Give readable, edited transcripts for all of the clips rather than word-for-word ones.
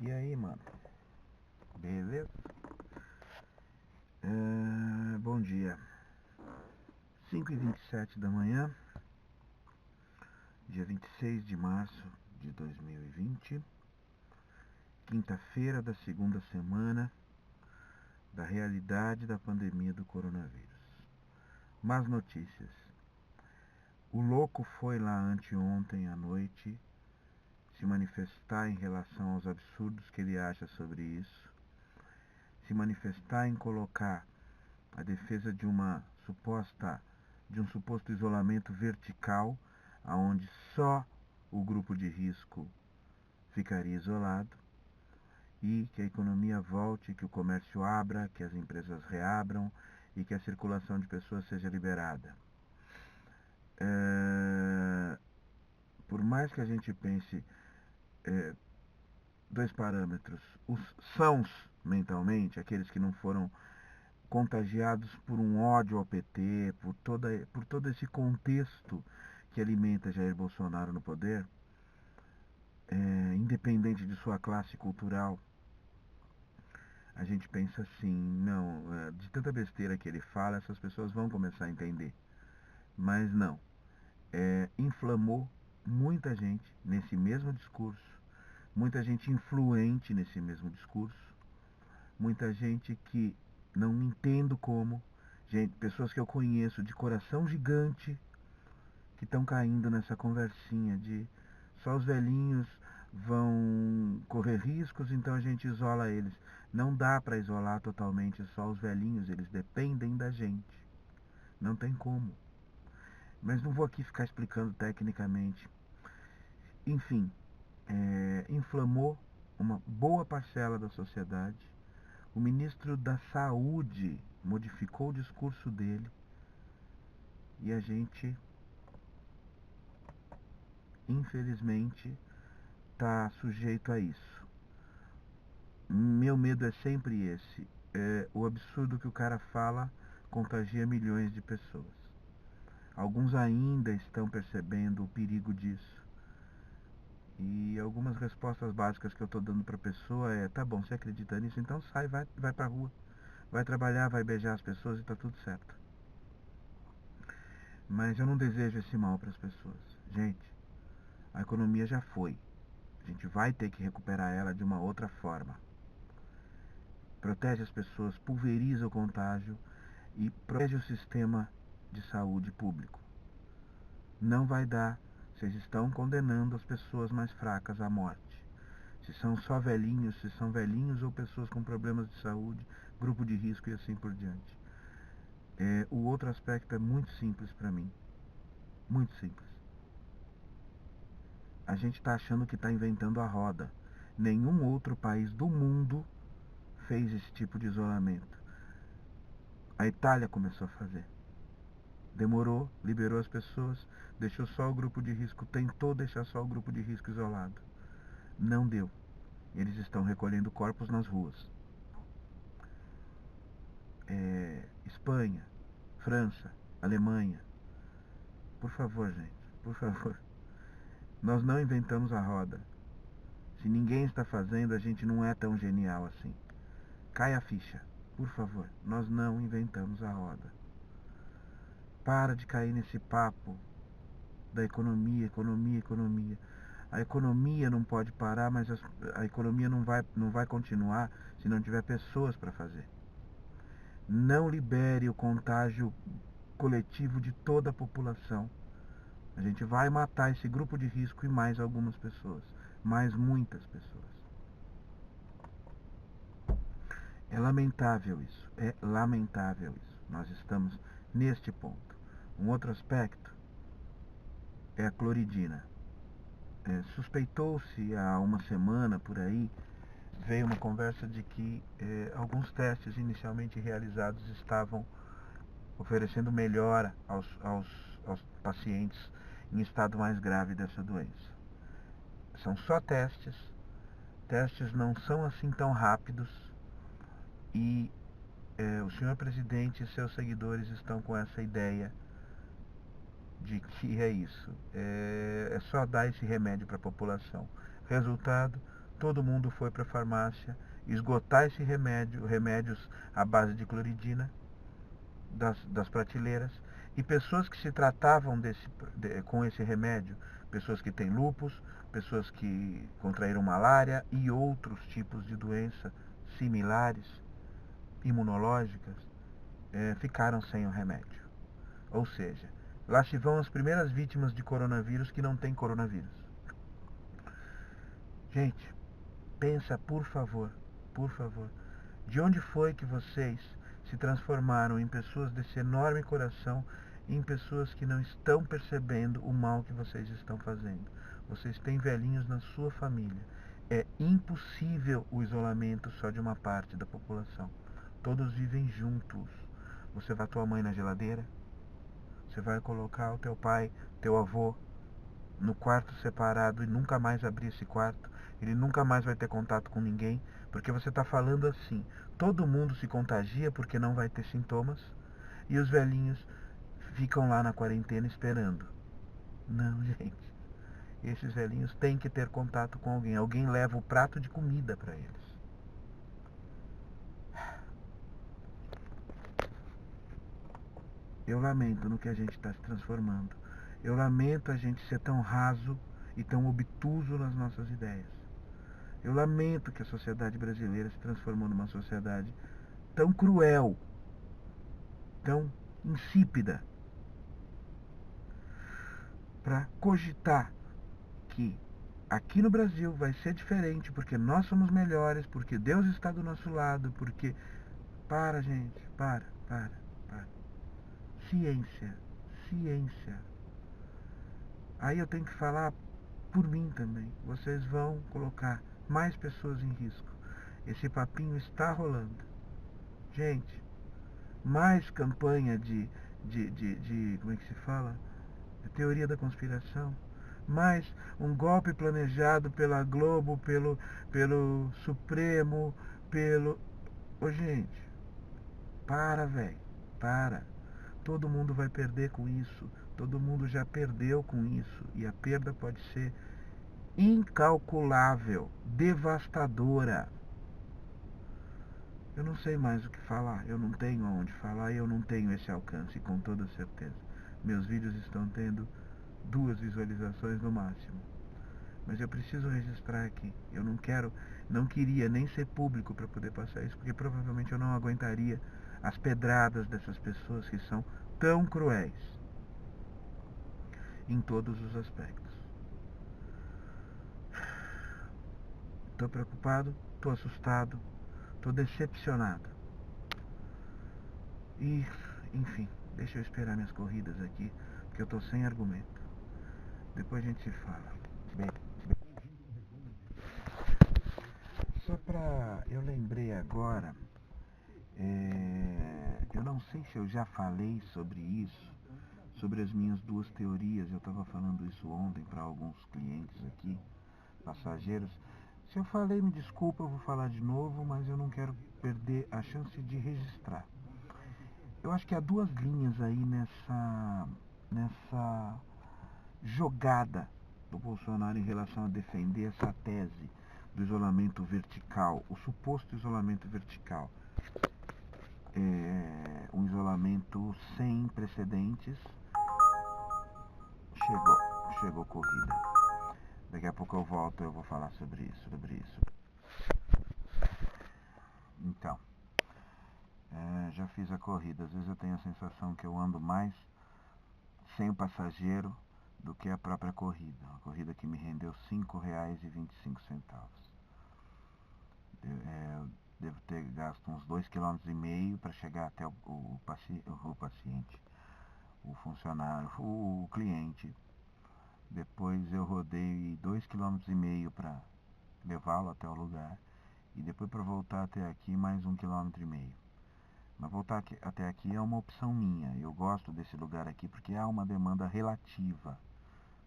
E aí, mano? Beleza? Bom dia. 5h27 da manhã, dia 26 de março de 2020, quinta-feira da segunda semana da realidade da pandemia do coronavírus. Más notícias. O louco foi lá anteontem à noite se manifestar em relação aos absurdos que ele acha sobre isso, se manifestar em colocar a defesa de um suposto isolamento vertical, aonde só o grupo de risco ficaria isolado, e que a economia volte, que o comércio abra, que as empresas reabram e que a circulação de pessoas seja liberada. Por mais que a gente pense dois parâmetros, os sãos mentalmente, aqueles que não foram contagiados por um ódio ao PT, por todo esse contexto que alimenta Jair Bolsonaro no poder, independente de sua classe cultural, a gente pensa assim, não, de tanta besteira que ele fala, essas pessoas vão começar a entender. Mas não, inflamou muita gente nesse mesmo discurso, muita gente influente nesse mesmo discurso, muita gente que não entendo como, pessoas que eu conheço de coração gigante que estão caindo nessa conversinha de só os velhinhos vão correr riscos, então a gente isola eles. Não dá para isolar totalmente só os velhinhos, eles dependem da gente. Não tem como. Mas não vou aqui ficar explicando tecnicamente. Enfim, inflamou uma boa parcela da sociedade. O ministro da Saúde modificou o discurso dele e a gente, infelizmente, está sujeito a isso. Meu medo é sempre esse. O absurdo que o cara fala contagia milhões de pessoas. Alguns ainda estão percebendo o perigo disso. E algumas respostas básicas que eu estou dando para a pessoa tá bom, você acredita nisso? Então sai, vai pra rua. Vai trabalhar, vai beijar as pessoas e tá tudo certo. Mas eu não desejo esse mal para as pessoas. Gente, a economia já foi. A gente vai ter que recuperar ela de uma outra forma. Protege as pessoas, pulveriza o contágio e protege o sistema de saúde público. Não vai dar. Vocês estão condenando as pessoas mais fracas à morte. Se são só velhinhos, se são velhinhos ou pessoas com problemas de saúde, grupo de risco e assim por diante. O outro aspecto é muito simples para mim. Muito simples. A gente está achando que está inventando a roda. Nenhum outro país do mundo fez esse tipo de isolamento. A Itália começou a fazer. Demorou, liberou as pessoas, deixou só o grupo de risco, tentou deixar só o grupo de risco isolado. Não deu. Eles estão recolhendo corpos nas ruas. Espanha, França, Alemanha. Por favor, gente, por favor. Nós não inventamos a roda. Se ninguém está fazendo, a gente não é tão genial assim. Cai a ficha, por favor. Nós não inventamos a roda. Para de cair nesse papo da economia, economia, economia. A economia não pode parar, mas a economia não vai continuar se não tiver pessoas para fazer. Não libere o contágio coletivo de toda a população. A gente vai matar esse grupo de risco e mais algumas pessoas. Mais muitas pessoas. É lamentável isso. É lamentável isso. Nós estamos neste ponto. Um outro aspecto é a cloridina. Suspeitou-se há uma semana por aí, veio uma conversa de que alguns testes inicialmente realizados estavam oferecendo melhora aos pacientes em estado mais grave dessa doença. São só testes não são assim tão rápidos e o senhor presidente e seus seguidores estão com essa ideia de que é isso. É só dar esse remédio para a população. Resultado, todo mundo foi para a farmácia esgotar esse remédio, remédios à base de cloridina das prateleiras, e pessoas que se tratavam com esse remédio, pessoas que têm lúpus, pessoas que contraíram malária e outros tipos de doença similares, imunológicas, ficaram sem o remédio. Ou seja, lá se vão as primeiras vítimas de coronavírus que não têm coronavírus. Gente, pensa, por favor, de onde foi que vocês se transformaram em pessoas desse enorme coração, em pessoas que não estão percebendo o mal que vocês estão fazendo? Vocês têm velhinhos na sua família. É impossível o isolamento só de uma parte da população. Todos vivem juntos. Você vai tua mãe na geladeira? Você vai colocar o teu pai, teu avô, no quarto separado e nunca mais abrir esse quarto? Ele nunca mais vai ter contato com ninguém, porque você está falando assim: todo mundo se contagia porque não vai ter sintomas, e os velhinhos ficam lá na quarentena esperando. Não, gente. Esses velhinhos têm que ter contato com alguém. Alguém leva o prato de comida para eles. Eu lamento no que a gente está se transformando. Eu lamento a gente ser tão raso e tão obtuso nas nossas ideias. Eu lamento que a sociedade brasileira se transformou numa sociedade tão cruel, tão insípida, para cogitar que aqui no Brasil vai ser diferente, porque nós somos melhores, porque Deus está do nosso lado, porque... Para, gente, para. Ciência. Aí eu tenho que falar por mim também. Vocês vão colocar mais pessoas em risco. Esse papinho está rolando. Gente, mais campanha de como é que se fala? Teoria da conspiração. Mais um golpe planejado pela Globo, pelo Supremo, pelo... Ô, gente, para, velho, para. Todo mundo vai perder com isso. Todo mundo já perdeu com isso. E a perda pode ser incalculável, devastadora. Eu não sei mais o que falar. Eu não tenho aonde falar e eu não tenho esse alcance, com toda certeza. Meus vídeos estão tendo 2 visualizações no máximo. Mas eu preciso registrar aqui. Eu não queria nem ser público para poder passar isso, porque provavelmente eu não aguentaria as pedradas dessas pessoas que são tão cruéis em todos os aspectos. Estou preocupado, estou assustado, estou decepcionado. E, enfim, deixa eu esperar minhas corridas aqui, porque eu estou sem argumento. Depois a gente se fala. Bem, só pra... Eu lembrei agora, eu não sei se eu já falei sobre isso, sobre as minhas 2 teorias. Eu estava falando isso ontem para alguns clientes aqui, passageiros. Se eu falei, me desculpa, eu vou falar de novo, mas eu não quero perder a chance de registrar. Eu acho que há 2 linhas aí nessa jogada do Bolsonaro em relação a defender essa tese do isolamento vertical, o suposto isolamento vertical. Um isolamento sem precedentes. Chegou corrida. Daqui a pouco eu volto e eu vou falar sobre isso. Então, já fiz a corrida. Às vezes eu tenho a sensação que eu ando mais sem o passageiro do que a própria corrida. Uma corrida que me rendeu R$5,25. Eu devo ter gasto uns 2,5 km para chegar até o paciente, o funcionário, o cliente. Depois eu rodei 2,5 km para levá-lo até o lugar. E depois, para voltar até aqui, mais 1,5 km. Mas voltar até aqui é uma opção minha. Eu gosto desse lugar aqui porque há uma demanda relativa.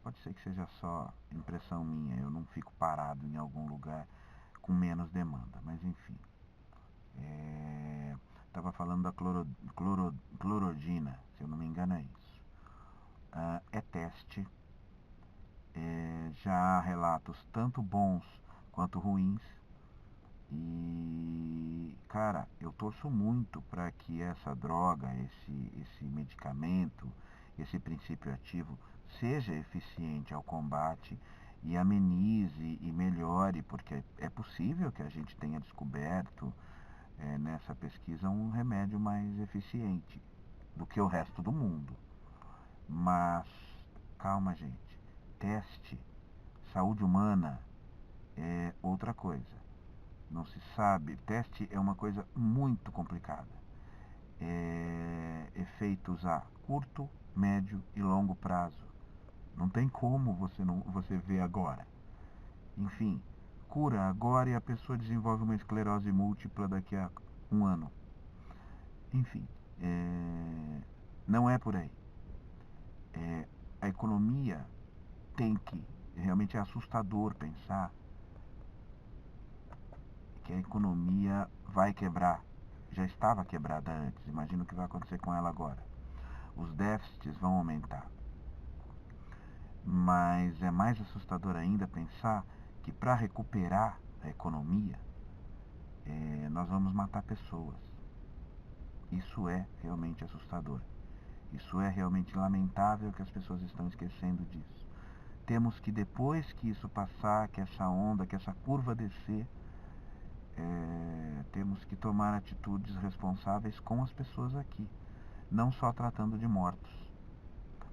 Pode ser que seja só impressão minha. Eu não fico parado em algum lugar com menos demanda. Mas enfim. Estava falando da clorodina. Se eu não me engano é isso. É teste. Já há relatos tanto bons quanto ruins. E, cara, eu torço muito para que essa droga, esse medicamento, esse princípio ativo seja eficiente ao combate e amenize e melhore, porque é possível que a gente tenha descoberto nessa pesquisa um remédio mais eficiente do que o resto do mundo. Mas, calma, gente. Teste, saúde humana é outra coisa. Não se sabe. Teste é uma coisa muito complicada. Efeitos a curto, médio e longo prazo. Não tem como você ver agora. Enfim, cura agora e a pessoa desenvolve uma esclerose múltipla daqui a um ano. Enfim, não é por aí. A economia tem que, realmente é assustador pensar que a economia vai quebrar. Já estava quebrada antes, imagina o que vai acontecer com ela agora. Os déficits vão aumentar. Mas é mais assustador ainda pensar que para recuperar a economia, nós vamos matar pessoas. Isso é realmente assustador. Isso é realmente lamentável que as pessoas estão esquecendo disso. Temos que, depois que isso passar, que essa onda, que essa curva descer, temos que tomar atitudes responsáveis com as pessoas aqui. Não só tratando de mortos.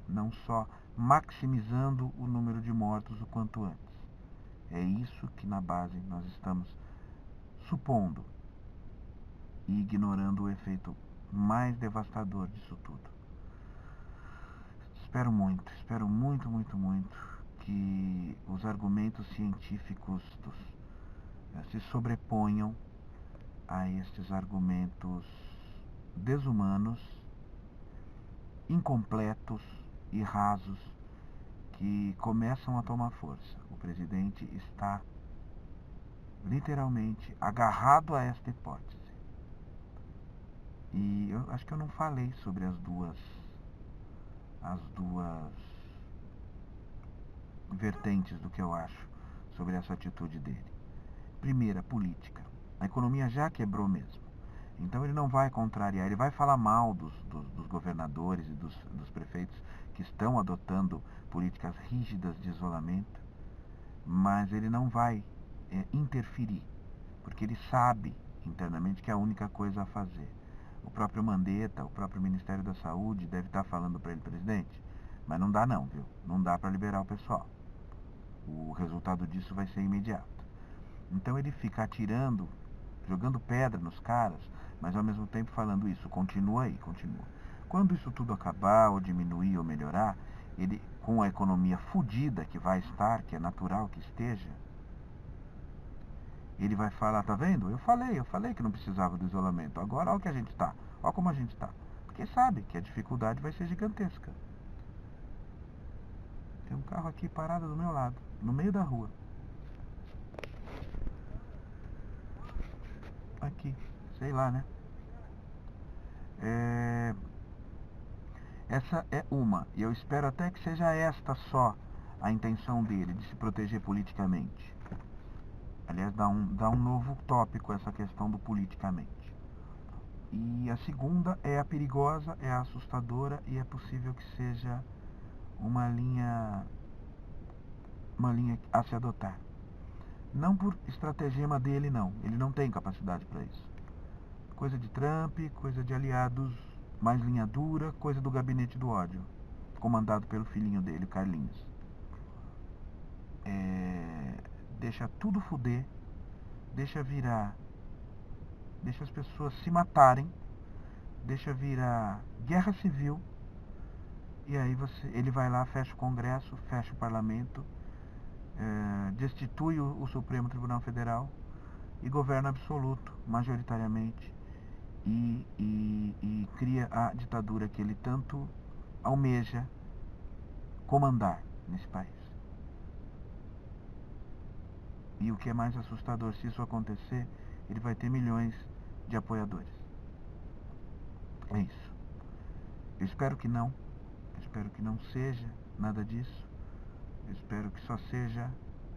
Não só maximizando o número de mortos o quanto antes. É isso que na base nós estamos supondo e ignorando o efeito mais devastador disso tudo. Espero muito, muito, muito que os argumentos científicos se sobreponham a estes argumentos desumanos, incompletos e rasos que começam a tomar força. O presidente está literalmente agarrado a esta hipótese. E eu acho que eu não falei sobre as duas vertentes do que eu acho sobre essa atitude dele. Primeira, política. A economia já quebrou mesmo. Então ele não vai contrariar, ele vai falar mal dos governadores e dos prefeitos que estão adotando políticas rígidas de isolamento, mas ele não vai interferir, porque ele sabe internamente que é a única coisa a fazer. O próprio Mandetta, o próprio Ministério da Saúde deve estar falando para ele, presidente, mas não dá não, viu? Não dá para liberar o pessoal. O resultado disso vai ser imediato. Então ele fica atirando, jogando pedra nos caras, mas ao mesmo tempo falando isso, continua aí, continua. Quando isso tudo acabar, ou diminuir, ou melhorar, ele, com a economia fodida que vai estar, que é natural que esteja, ele vai falar, tá vendo? Eu falei que não precisava do isolamento. Agora olha o que a gente está, olha como a gente está. Porque sabe que a dificuldade vai ser gigantesca. Tem um carro aqui parado do meu lado, no meio da rua. Aqui, sei lá, né? Essa é uma, e eu espero até que seja esta só a intenção dele, de se proteger politicamente. Aliás, dá um novo tópico essa questão do politicamente. E a segunda é a perigosa, é a assustadora e é possível que seja uma linha a se adotar. Não por estratagema dele, não. Ele não tem capacidade para isso. Coisa de Trump, coisa de aliados mais linha dura, coisa do gabinete do ódio, comandado pelo filhinho dele, Carlinhos. Deixa tudo fuder, deixa as pessoas se matarem, deixa virar guerra civil, e aí ele vai lá, fecha o Congresso, fecha o Parlamento, destitui o Supremo Tribunal Federal e governa absoluto, majoritariamente, e cria a ditadura que ele tanto almeja comandar nesse país. E o que é mais assustador, se isso acontecer, ele vai ter milhões de apoiadores. É isso. Eu espero que não. Eu espero que não seja nada disso. Eu espero que só seja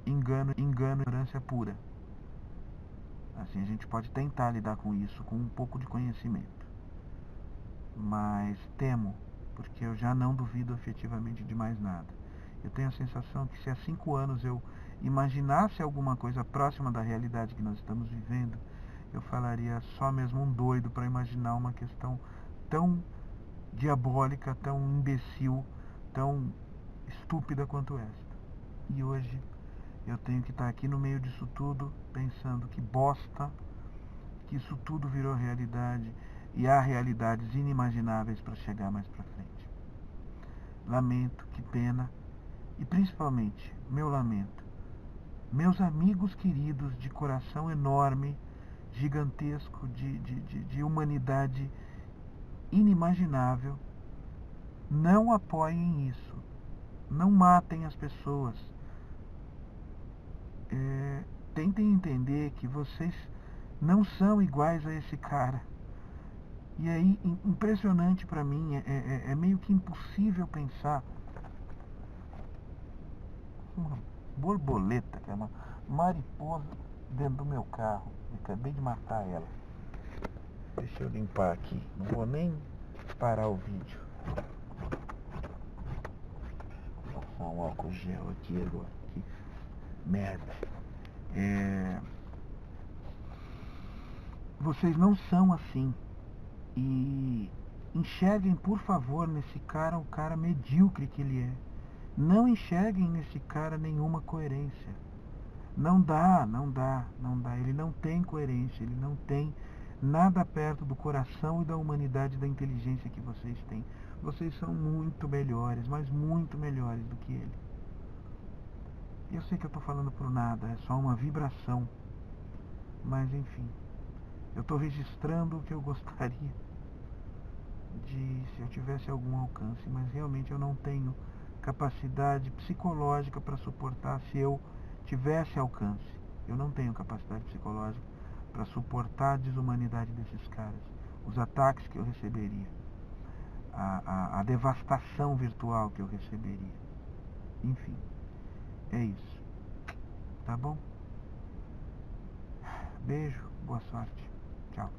ignorância pura. Assim, a gente pode tentar lidar com isso com um pouco de conhecimento. Mas temo, porque eu já não duvido efetivamente de mais nada. Eu tenho a sensação que se há 5 anos eu imaginasse alguma coisa próxima da realidade que nós estamos vivendo, eu falaria só mesmo um doido para imaginar uma questão tão diabólica, tão imbecil, tão estúpida quanto esta. E hoje eu tenho que estar aqui no meio disso tudo, pensando que bosta, que isso tudo virou realidade e há realidades inimagináveis para chegar mais para frente. Lamento, que pena, e principalmente, meu lamento, meus amigos queridos de coração enorme, gigantesco, de humanidade inimaginável, não apoiem isso. Não matem as pessoas. Tentem entender que vocês não são iguais a esse cara. E aí, impressionante para mim, é meio que impossível pensar. Uma borboleta, que é uma mariposa dentro do meu carro. Eu acabei de matar ela. Deixa eu limpar aqui. Não vou nem parar o vídeo. Vou passar um álcool gel aqui agora. Que merda. Vocês não são assim. E enxerguem, por favor, nesse cara o cara medíocre que ele é. Não enxerguem nesse cara nenhuma coerência. Não dá. Ele não tem coerência, ele não tem nada perto do coração e da humanidade, da inteligência que vocês têm. Vocês são muito melhores, mas muito melhores do que ele. Eu sei que eu estou falando por nada, é só uma vibração. Mas enfim, eu estou registrando o que eu gostaria se eu tivesse algum alcance, mas realmente eu não tenho capacidade psicológica para suportar se eu tivesse alcance. Eu não tenho capacidade psicológica para suportar a desumanidade desses caras, os ataques que eu receberia, a devastação virtual que eu receberia. Enfim, é isso. Tá bom? Beijo, boa sorte. Tchau.